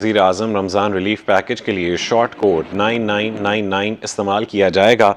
वज़ीर आज़म Ramzan relief package के लिए शॉर्ट कोड 9999 इस्तेमाल किया जाएगा।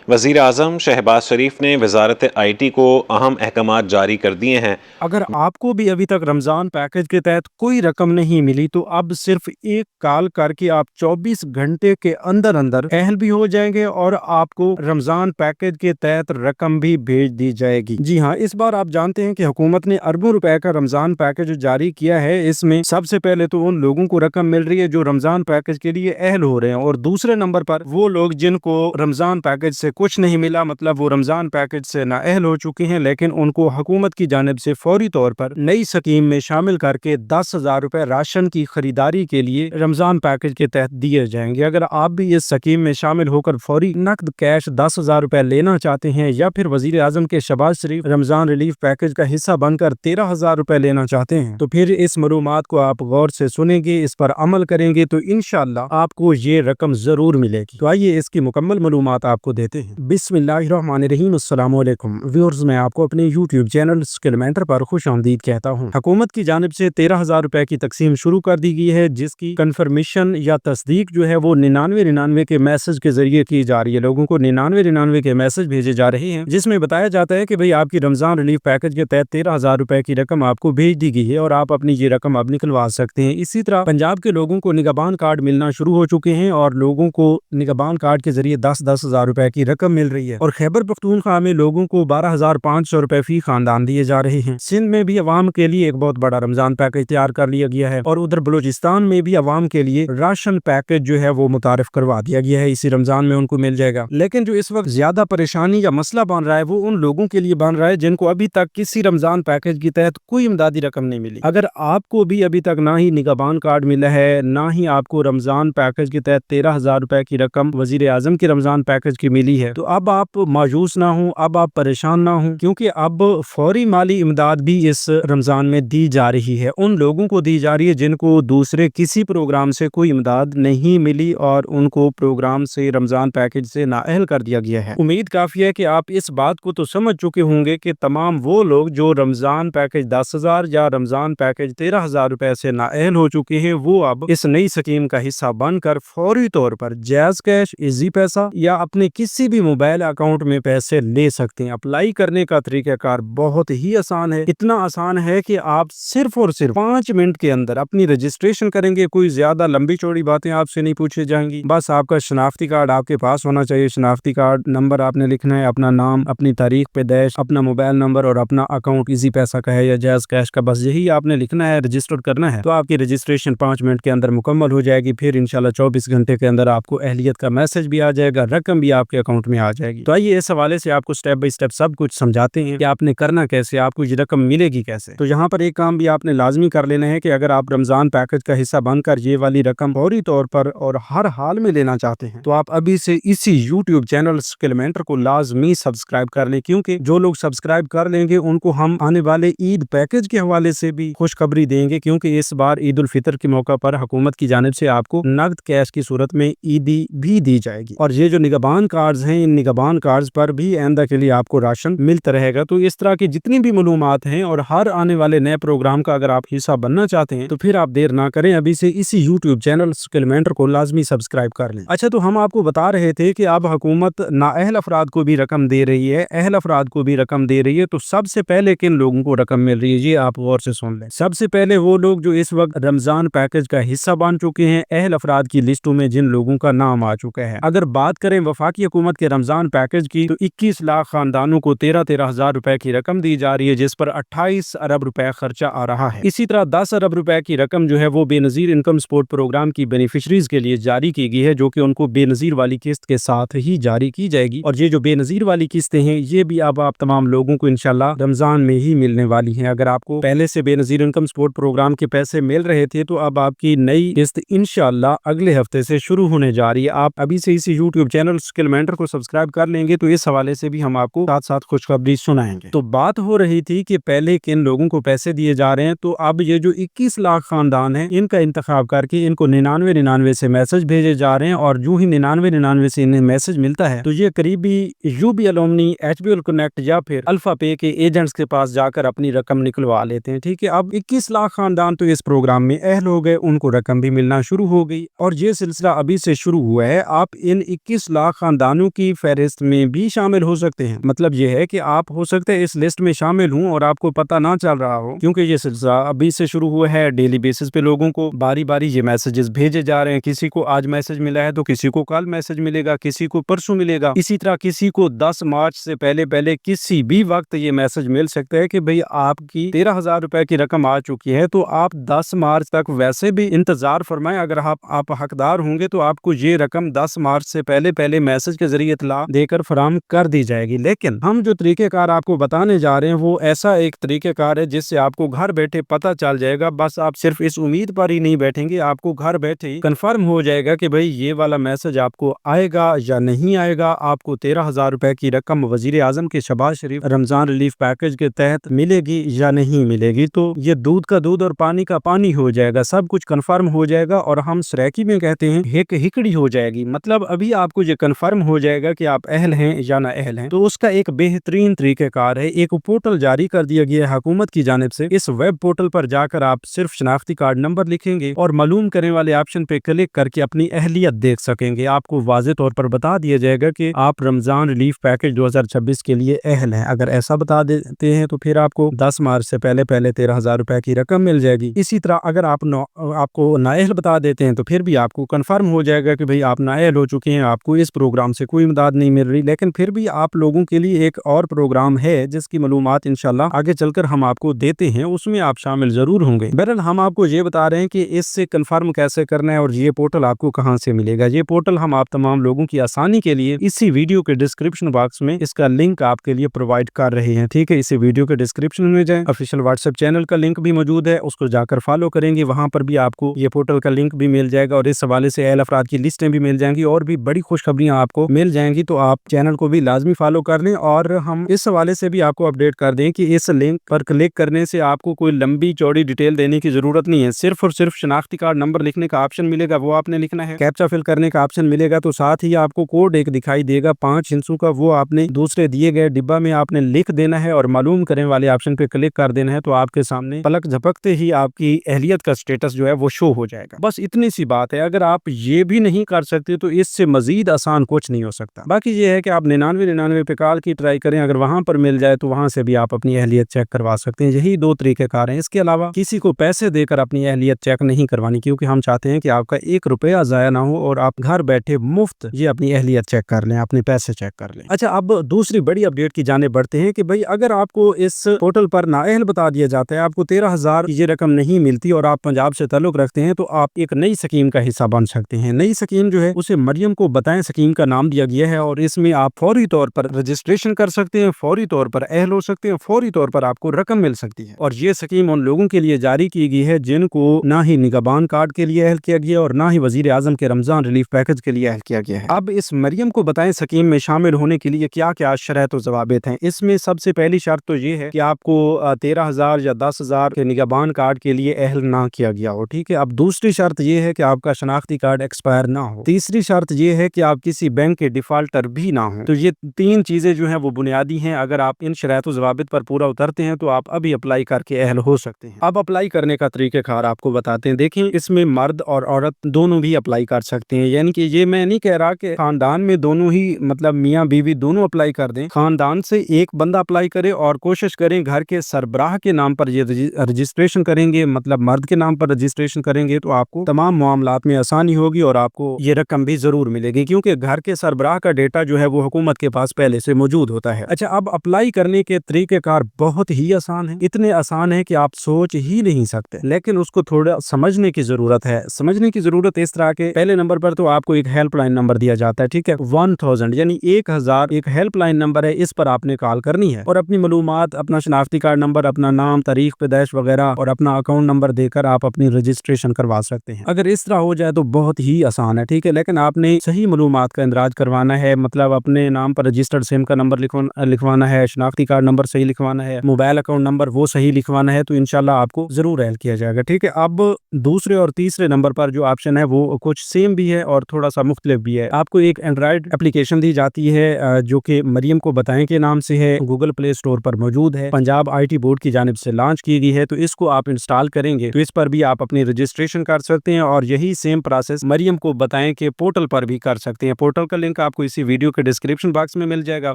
वज़ीर आज़म शहबाज शरीफ ने वज़ारत IT को अहम अहकामात जारी कर दिए हैं। अगर आपको भी अभी तक रमज़ान पैकेज के तहत कोई रकम नहीं मिली तो अब सिर्फ एक कॉल करके आप 24 घंटे के अंदर अंदर अहल भी हो जाएंगे और आपको रमज़ान पैकेज के तहत रकम भी भेज दी जाएगी। जी हाँ, इस बार आप जानते हैं कि हुकूमत ने अरबों रुपए का रमज़ान पैकेज जारी किया है। इसमें सबसे पहले तो उन लोगों को रकम मिल रही है जो रमज़ान पैकेज के लिए अहल हो रहे हैं, और दूसरे नंबर पर वो लोग जिनको रमज़ान पैकेज से कुछ नहीं मिला, मतलब वो रमज़ान पैकेज से नाअहल हो चुके हैं, लेकिन उनको हुकूमत की जानिब से फौरी तौर पर नई स्कीम में शामिल करके 10,000 रुपए राशन की खरीदारी के लिए रमज़ान पैकेज के तहत दिए जाएंगे। अगर आप भी इस स्कीम में शामिल होकर फौरी नकद कैश 10,000 रुपए लेना चाहते हैं या फिर वज़ीर आज़म के शहबाज शरीफ रमज़ान रिलीफ पैकेज का हिस्सा बनकर 13,000 रुपए लेना चाहते हैं, तो फिर इस मालूमात को आप गौर से सुनेंगे, इस पर अमल करेंगे तो इंशाअल्लाह आपको ये रकम जरूर मिलेगी। तो आइए इसकी मुकम्मल मालूमात आपको देते हैं। बिस्मिल्लाहिर्रहमानिर्रहीम, अस्सलाम वालेकुम व्यूअर्स, मैं आपको अपने यूट्यूब चैनल स्किल मेंटर पर खुश आमदीद कहता हूँ। हुकूमत की जानिब से 13,000 रुपए की तकसीम शुरू कर दी गई है, जिसकी कंफर्मेशन या तस्दीक जो है वो 9999 के मैसेज के जरिए की जा रही है। लोगों को 9999 के मैसेज भेजे जा रहे हैं जिसमें बताया जाता है कि भाई आपकी रमजान रिलीफ पैकेज के तहत 13,000 रुपए की रकम आपको भेज दी गई है और आप अपनी ये रकम अब निकलवा सकते हैं। इसी तरह पंजाब के लोगों को निगहबान कार्ड मिलना शुरू हो चुके हैं और लोगों को निगहबान कार्ड के जरिए 10,000 रुपए की रकम मिल रही है। और खैबर पख्तूनख्वा में लोगों को 12,500 रुपए फी खानदान दिए जा रहे हैं। सिंध में भी अवाम के लिए एक बहुत बड़ा रमजान पैकेज तैयार कर लिया गया है और उधर बलूचिस्तान में भी अवाम के लिए राशन पैकेज जो है वो मुतारिफ करवा दिया गया है। इसी रमजान में उनको मिल जाएगा। लेकिन जो इस वक्त ज्यादा परेशानी या मसला बन रहा है वो उन लोगों के लिए बन रहा है जिनको अभी तक किसी रमजान पैकेज के तहत कोई इमदादी रकम नहीं मिली। अगर आपको भी अभी तक ना ही निगहबान कार्ड मिला है, ना ही आपको रमजान पैकेज के तहत 13,000 रुपए की रकम वजीर आजम के रमजान पैकेज की मिली है, तो अब आप मायूस ना हो, अब आप परेशान ना हो, क्योंकि अब फौरी माली इमदाद भी इस रमजान में दी जा रही है। उन लोगों को दी जा रही है जिनको दूसरे किसी प्रोग्राम से कोई इमदाद नहीं मिली और उनको प्रोग्राम से रमजान पैकेज से नाअहल कर दिया गया है। उम्मीद काफी है कि आप इस बात को तो समझ चुके होंगे कि तमाम वो लोग जो रमजान पैकेज 10,000 या रमजान पैकेज 13,000 रुपए से नाअहल हो चुके हैं, वो अब इस नई स्कीम का हिस्सा बनकर फौरी तौर पर जैज कैश, इजी पैसा या अपने किसी भी मोबाइल अकाउंट में पैसे ले सकते हैं। अप्लाई करने का तरीकाकार बहुत ही आसान है। इतना आसान है कि आप सिर्फ और सिर्फ 5 मिनट के अंदर अपनी रजिस्ट्रेशन करेंगे। कोई ज्यादा लंबी चौड़ी बातें आपसे नहीं पूछी जाएंगी। बस आपका शनाख्ती कार्ड आपके पास होना चाहिए। शनाख्ती कार्ड नंबर आपने लिखना है, अपना नाम, अपनी तारीख पैदाइश, अपना मोबाइल नंबर और अपना अकाउंट इजी पैसा का है या जैज कैश का, बस यही आपने लिखना है, रजिस्टर करना है। तो आपकी रजिस्ट्रेशन 5 मिनट के अंदर मुकम्मल हो जाएगी। फिर इंशाल्लाह 24 घंटे के अंदर आपको अहलियत का मैसेज भी आ जाएगा, रकम भी आपके अकाउंट में आ जाएगी। तो आइए इस हवाले से आपको स्टेप बाय स्टेप सब कुछ समझाते हैं कि आपने करना कैसे, आपको ये रकम मिलेगी कैसे। तो यहाँ पर एक काम भी आपने लाजमी कर लेना है कि अगर आप रमजान पैकेज का हिस्सा बनकर ये वाली रकम फौरी तौर पर और हर हाल में लेना चाहते हैं, तो आप अभी से इसी यूट्यूब चैनल स्किल मेंटर को लाजमी सब्सक्राइब कर लें, क्योंकि जो लोग सब्सक्राइब कर लेंगे उनको हम आने वाले ईद पैकेज के हवाले से भी खुशखबरी देंगे, क्योंकि इस बार ईद उल फितर के मौका पर हुकूमत की जानिब से आपको नगद कैश की सूरत में ईदी भी दी जाएगी। और ये जो निगहबान कार्ड्स हैं, इन निगहबान कार्ड्स पर भी आइंदा के लिए आपको राशन मिलता रहेगा। तो इस तरह की जितनी भी मालूमात हैं और हर आने वाले नए प्रोग्राम का अगर आप हिस्सा बनना चाहते हैं तो फिर आप देर ना करें, अभी से इसी यूट्यूब चैनल स्किल मेंटर को लाजमी सब्सक्राइब कर लें। अच्छा, तो हम आपको बता रहे थे कि अब हुकूमत नाअहल अफराद को भी रकम दे रही है, अहल अफराद को भी रकम दे रही है। तो सबसे पहले किन लोगों को रकम मिल रही है, ये आप गौर से सुन लें। सबसे पहले वो लोग जो इस वक्त रमजान पैकेज का हिस्सा बन चुके हैं, अहल अफराद की लिस्टों में जिन लोगों का नाम आ चुका है। अगर बात करें वफाकी हुकूमत के रमजान पैकेज की, तो 21 लाख खानदानों को 13,000 रुपए की रकम दी जा रही है, जिस पर 28 अरब रुपए खर्चा आ रहा है। इसी तरह 10 अरब रुपए की रकम जो है वो बेनजीर इनकम सपोर्ट प्रोग्राम की बेनिफिशरीज के लिए जारी की गई है, जो कि उनको बेनजीर वाली किस्त के साथ ही जारी की जाएगी। और ये जो बेनजीर वाली किस्तें हैं, ये भी अब आप तमाम लोगों को इंशाल्लाह रमजान में ही मिलने वाली हैं। अगर आपको पहले से बेनजीर इनकम सपोर्ट प्रोग्राम के पैसे मिल रहे थे, तो अब आपकी नई किस्त इंशाल्लाह अगले हफ्ते से शुरू होने जा रही है। आप अभी से इसी यूट्यूब चैनल स्किल मेंटर को सब्सक्राइब कर लेंगे तो इस हवाले से भी हम आपको साथ साथ खुशखबरी सुनाएंगे। तो बात हो रही थी कि पहले किन लोगों को पैसे दिए जा रहे हैं, तो अब ये जो 21 लाख खानदान है इनका इंतखाब करके इनको 99 से मैसेज भेजे जा रहे हैं, और जो ही 99 से इन्हें मैसेज मिलता है तो ये करीबी यूबी एलुमनी, एचबीएल कनेक्ट या फिर अल्फा पे के एजेंट्स के पास जाकर अपनी रकम निकलवा लेते हैं। ठीक है, अब 21 लाख खानदान तो इस प्रोग्राम में अहल हो गए, उनको रकम भी मिलना शुरू हो गई और ये सिलसिला अभी से शुरू हुआ है। आप इन 21 लाख खानदानों की फहरिस्त में भी शामिल हो सकते हैं। मतलब ये है कि आप हो सकते हैं इस लिस्ट में शामिल हूँ और आपको पता ना चल रहा हो, क्योंकि ये सिलसिला अभी से शुरू हुआ है। डेली बेसिस पे लोगों को बारी बारी ये मैसेजेस भेजे जा रहे हैं। किसी को आज मैसेज मिला है तो किसी को कल मैसेज मिलेगा, किसी को परसों मिलेगा। इसी तरह किसी को 10 मार्च से पहले पहले किसी भी वक्त ये मैसेज मिल सकता है कि भाई आपकी 13,000 रुपए की रकम आ चुकी है, तो आप 10 मार्च तक वैसे भी इंतजार फरमाएं। अगर आप हकदार होंगे तो आपको ये रकम 10 मार्च से पहले पहले मैसेज के जरिए इत्तला देकर फराहम कर दी जाएगी। लेकिन हम जो तरीकेकार आपको बताने जा रहे हैं वो ऐसा एक तरीकेकार है जिससे आपको घर बैठे पता चल जाएगा। बस आप सिर्फ इस उम्मीद पर ही नहीं बैठेंगे, आपको घर बैठे ही कंफर्म हो जाएगा कि भाई ये वाला मैसेज आपको आएगा या नहीं आएगा। आपको 13,000 रुपए की रकम वजीर आजम के शहबाज शरीफ रमजान रिलीफ पैकेज के तहत मिलेगी या नहीं मिलेगी। तो ये दूध का दूध और पानी का पानी हो जाएगा, सब कुछ कंफर्म हो जाएगा। और हम सराकी में कहते हैं हिक हिकड़ी हो जाएगी। मतलब अभी आपको ये कंफर्म हो जाएगा कि आप अहल हैं या ना अहल हैं। तो उसका एक बेहतरीन तरीकेकार है, एक पोर्टल जारी कर दिया गया है हुकूमत की जानिब से। इस वेब पोर्टल पर जाकर आप सिर्फ शनाख्ती कार्ड नंबर लिखेंगे और मालूम करने वाले ऑप्शन पे क्लिक करके अपनी अहलियत देख सकेंगे। आपको वाज़ेह तौर पर बता दिया जाएगा कि आप रमजान रिलीफ पैकेज 2026 के लिए अहल हैं। अगर ऐसा बता देते हैं तो फिर आपको 10 मार्च से पहले पहले 13,000 रुपए की रकम मिल जाएगी। इसी तरह अगर आपको नाअहल बता देते हैं तो फिर भी आपको कंफर्म हो जाएगा कि भाई आप नाअहल हो चुके हैं, आपको इस प्रोग्राम से कोई इमदाद नहीं मिल रही। लेकिन फिर भी आप लोगों के लिए एक और प्रोग्राम है जिसकी मालूमात इंशाल्लाह आगे चलकर हम आपको देते हैं, उसमें आप शामिल जरूर होंगे। बहरहाल हम आपको ये बता रहे हैं कि इससे कंफर्म कैसे करना है और ये पोर्टल आपको कहां से मिलेगा। ये पोर्टल हम आप तमाम लोगों की आसानी के लिए इसी वीडियो के डिस्क्रिप्शन बॉक्स में इसका लिंक आपके लिए प्रोवाइड कर रहे हैं। ठीक है, इसी वीडियो के डिस्क्रिप्शन में जाएं, ऑफिशियल व्हाट्सएप चैनल का लिंक भी मौजूद है, उसको जाकर फॉलो करेंगे, वहां पर भी आपको ये पोर्टल का लिंक भी मिल जाएगा और इस हवाले से अहल अफराद की लिस्टें भी मिल जाएंगी और भी बड़ी खुशखबरियां आपको मिल जाएंगी। तो आप चैनल को भी लाजमी फॉलो कर लें और हम इस हवाले से भी आपको अपडेट कर दें कि इस लिंक पर क्लिक करने से आपको कोई लंबी चौड़ी डिटेल देने की जरूरत नहीं है। सिर्फ और सिर्फ शनाख्ती कार्ड नंबर लिखने का ऑप्शन मिलेगा, वो आपने लिखना है। कैप्चा फिल करने का ऑप्शन मिलेगा, तो साथ ही आपको कोड एक दिखाई देगा 5 हिस्सों का, वो आपने दूसरे दिए गए डिब्बा में आपने लिख देना है और मालूम करने वाले ऑप्शन पे क्लिक कर देना है। तो आपके सामने पलक झपकते ही आपकी अहलियत का स्टेटस जो है वो शो हो जाएगा। बस इतनी सी बात है। अगर आप ये भी नहीं कर सकते तो इससे मजीद आसान कुछ नहीं हो सकता। बाकी ये है कि आप 99 पे कॉल की ट्राई करें, अगर वहां पर मिल जाए तो वहां से भी आप अपनी अहलियत चेक करवा सकते हैं। यही 2 तरीकेकार हैं। इसके अलावा किसी को पैसे देकर अपनी अहलियत चेक नहीं करवानी, क्योंकि हम चाहते हैं कि आपका 1 रुपया जाया ना हो और आप घर बैठे मुफ्त ये अपनी अहलियत चेक कर लें, अपने पैसे चेक कर लें। अच्छा, अब दूसरी बड़ी अपडेट की जाने बढ़ते हैं कि भाई अगर आपको इस पोर्टल पर नाअहल बता दिया जाता है, आपको 13,000 की ये रकम नहीं मिलती और आप पंजाब से ताल्लुक रखते हैं, तो आप एक नई स्कीम का हिस्सा बन सकते हैं। नई स्कीम जो है उसे मरियम को बताएं स्कीम का नाम दिया गया है और इसमें आप फौरी तौर पर रजिस्ट्रेशन कर सकते हैं, फौरी तौर पर अहल हो सकते हैं, फौरी तौर पर आपको रकम मिल सकती है। और ये स्कीम उन लोगों के लिए जारी की गई है जिनको ना ही निगहबान कार्ड के लिए अहल किया गया और ना ही वजीर आजम के रमजान रिलीफ पैकेज के लिए अहल किया गया है। अब इस मरियम को बताएं स्कीम में शामिल होने के लिए क्या क्या शर्त और ज़वाबित हैं। इसमें सबसे पहली शर्त तो ये है कि आपको 13,000 या 10,000 के निगहबान कार्ड के लिए अहल ना किया गया हो। ठीक है, अब दूसरी शर्त ये है कि आपका शनाख्ती कार्ड एक्सपायर ना हो। तीसरी शर्त ये है कि आप किसी बैंक के डिफाल्टर भी ना हो। तो ये 3 चीजें जो हैं वो बुनियादी हैं। अगर आप इन शराइत और ज़वाबित पर पूरा उतरते हैं तो आप अभी अप्लाई करके अहल हो सकते हैं। अब अप्लाई करने का तरीक़ाकार आपको बताते हैं। देखें, इसमें मर्द और औरत दोनों भी अप्लाई कर सकते हैं। यानी कि ये मैं नहीं कह रहा कि खानदान में दोनों ही मतलब मियाँ बीवी दोनों अप्लाई कर दें। खानदान से एक बंदा अप्लाई करे और कोशिश करें घर के सरबराह के नाम पर ये रजिस्ट्रेशन करेंगे, मतलब मर्द के नाम पर रजिस्ट्रेशन करेंगे तो आपको तमाम मामलात में आसानी होगी और आपको ये रकम भी जरूर मिलेगी, क्योंकि घर के सरबराह का डेटा जो है वो हुकूमत के पास पहले से मौजूद होता है। अच्छा, अब अप्लाई करने के तरीकेकार बहुत ही आसान है, इतने आसान है कि आप सोच ही नहीं सकते, लेकिन उसको थोड़ा समझने की जरूरत है। समझने की जरूरत इस तरह के, पहले नंबर पर तो आपको एक हेल्पलाइन नंबर दिया जाता है। ठीक है, 1000 यानी 1000 एक हेल्पलाइन नंबर है, इस पर आपने कॉल करनी है और अपनी मालूमात, अपना शनाख्ती कार्ड नंबर, अपना नाम, तारीख पैदाइश वगैरह और अपना अकाउंट नंबर देकर आप अपनी रजिस्ट्रेशन करवा सकते हैं। अगर इस तरह हो जाए तो बहुत ही आसान है। ठीक है, लेकिन आपने सही मालूमात का इंदराज करवा करवाना है, मतलब अपने नाम पर रजिस्टर्ड सिम का नंबर लिखवाना है, शनाख्ती कार्ड नंबर सही लिखवाना है, मोबाइल अकाउंट नंबर वो सही लिखवाना है, तो इंशाल्लाह आपको जरूर हेल्प किया जाएगा। ठीक है, अब दूसरे और तीसरे नंबर पर जो ऑप्शन है वो कुछ सेम भी है और थोड़ा सा मुख्तलिफ भी है। आपको एक एंड्रॉयड एप्लीकेशन दी जाती है जो कि मरियम को बताएं के नाम से है, गूगल प्ले स्टोर पर मौजूद है, पंजाब IT बोर्ड की जानिब से लॉन्च की गई है। तो इसको आप इंस्टॉल करेंगे तो इस पर भी आप अपनी रजिस्ट्रेशन कर सकते हैं और यही सेम प्रोसेस मरियम को बताएं के पोर्टल पर भी कर सकते हैं। पोर्टल का लिंक आपको इसी वीडियो के डिस्क्रिप्शन बॉक्स में मिल जाएगा।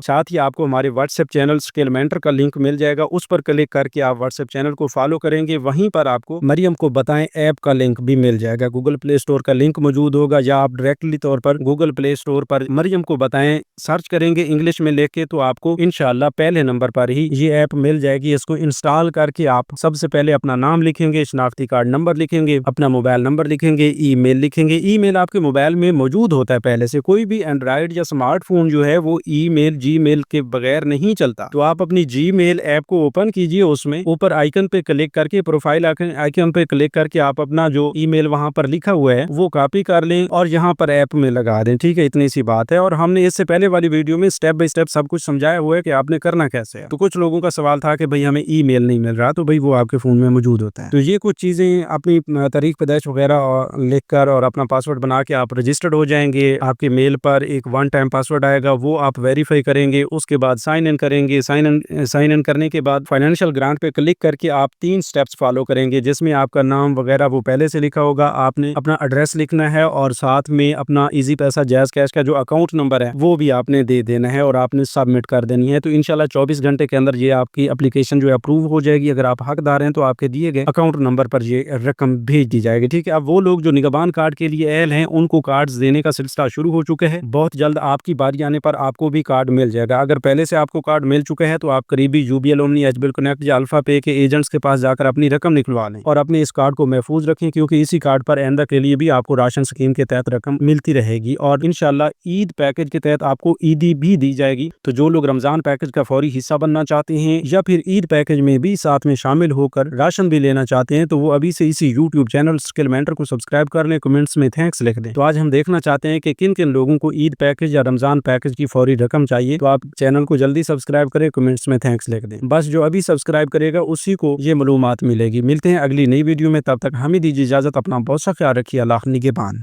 साथ ही आपको हमारे व्हाट्सएप चैनल स्किल मेंटर का लिंक मिल जाएगा, उस पर क्लिक करके आप व्हाट्सएप चैनल को फॉलो करेंगे, वहीं पर आपको मरियम को बताएं ऐप का लिंक भी मिल जाएगा। गूगल प्ले स्टोर का लिंक मौजूद होगा या आप डायरेक्टली तौर पर गूगल प्ले स्टोर पर मरियम को बताएं सर्च करेंगे इंग्लिश में लिख के, तो आपको इंशाल्लाह पहले नंबर पर ही ये ऐप मिल जाएगी। इसको इंस्टॉल करके आप सबसे पहले अपना नाम लिखेंगे, शनाख्ती कार्ड नंबर लिखेंगे, अपना मोबाइल नंबर लिखेंगे, ईमेल लिखेंगे। ईमेल आपके मोबाइल में मौजूद होता है पहले से, कोई भी एंड्रॉइड या स्मार्टफोन जो है वो ईमेल जीमेल के बगैर नहीं चलता। तो आप अपनी जीमेल ऐप को ओपन कीजिए, उसमें ऊपर आइकन पे क्लिक करके प्रोफाइल आइकन पे क्लिक करके आप अपना जो ईमेल वहां पर लिखा हुआ है वो कॉपी कर लें और यहाँ पर ऐप में लगा दें। ठीक है, इतनी सी बात है। और हमने इससे पहले वाली वीडियो में स्टेप बाय स्टेप सब कुछ समझाया हुआ है कि आपने करना कैसे है। तो कुछ लोगों का सवाल था कि भाई हमें ईमेल नहीं मिल रहा, तो भाई वो आपके फोन में मौजूद होता है। तो ये कुछ चीजें अपनी तारीख पैदाइश वगैरह लिख कर और अपना पासवर्ड बना के आप रजिस्टर्ड हो जाएंगे। आपके मेल पर एक वन टाइम पासवर्ड आएगा, वो आप वेरीफाई करेंगे, उसके बाद साइन इन करेंगे। साइन इन करने के बाद फाइनेंशियल ग्रांट पे क्लिक करके आप 3 स्टेप्स फॉलो करेंगे, जिसमें आपका नाम वगैरह वो पहले से लिखा होगा। आपने अपना एड्रेस लिखना है और साथ में अपना इजी पैसा जैज़ कैश का जो अकाउंट नंबर है वो भी आपने दे देना है और आपने सबमिट कर देनी है। तो इंशाल्लाह 24 घंटे के अंदर ये आपकी एप्लीकेशन जो है अप्रूव हो जाएगी। अगर आप हकदार हैं तो आपके दिए गए अकाउंट नंबर पर ये रकम भेज दी जाएगी। ठीक है, अब वो लोग जो निगहबान कार्ड के लिए अहल हैं उनको कार्ड्स देने का सिलसिला शुरू हो चुका है। बहुत जल्द आपकी बारी आने पर आपको भी कार्ड मिल जाएगा। अगर पहले से आपको कार्ड मिल चुका है तो आप करीबी UBL ओमनी एचबिल कनेक्ट या अल्फा पे के एजेंट्स के पास जाकर अपनी रकम निकलवा लें और अपने इस कार्ड को महफूज रखें, क्योंकि इसी कार्ड पर आइंदा के लिए भी आपको राशन स्कीम के तहत रकम मिलती रहेगी और इंशाल्लाह ईद पैकेज के तहत आपको ईदी भी दी जाएगी। तो जो लोग रमजान पैकेज का फौरी हिस्सा बनना चाहते हैं या फिर ईद पैकेज में भी साथ में शामिल होकर राशन भी लेना चाहते हैं तो वो अभी से इसी यूट्यूब चैनल स्किल मेंटर को सब्सक्राइब कर लें, कमेंट्स में थैंक्स लिख दें। तो आज हम देखना चाहते हैं कि किन किन लोगों को ईद पैकेज या रमजान पैकेज की फौरी रकम चाहिए। तो आप चैनल को जल्दी सब्सक्राइब करें, कमेंट्स में थैंक्स लिख दें। बस जो अभी सब्सक्राइब करेगा उसी को ये मालूमात मिलेगी। मिलते हैं अगली नई वीडियो में, तब तक हमें दीजिए इजाजत। अपना बहुत सा ख्याल रखिए। अल्लाह निगहबान।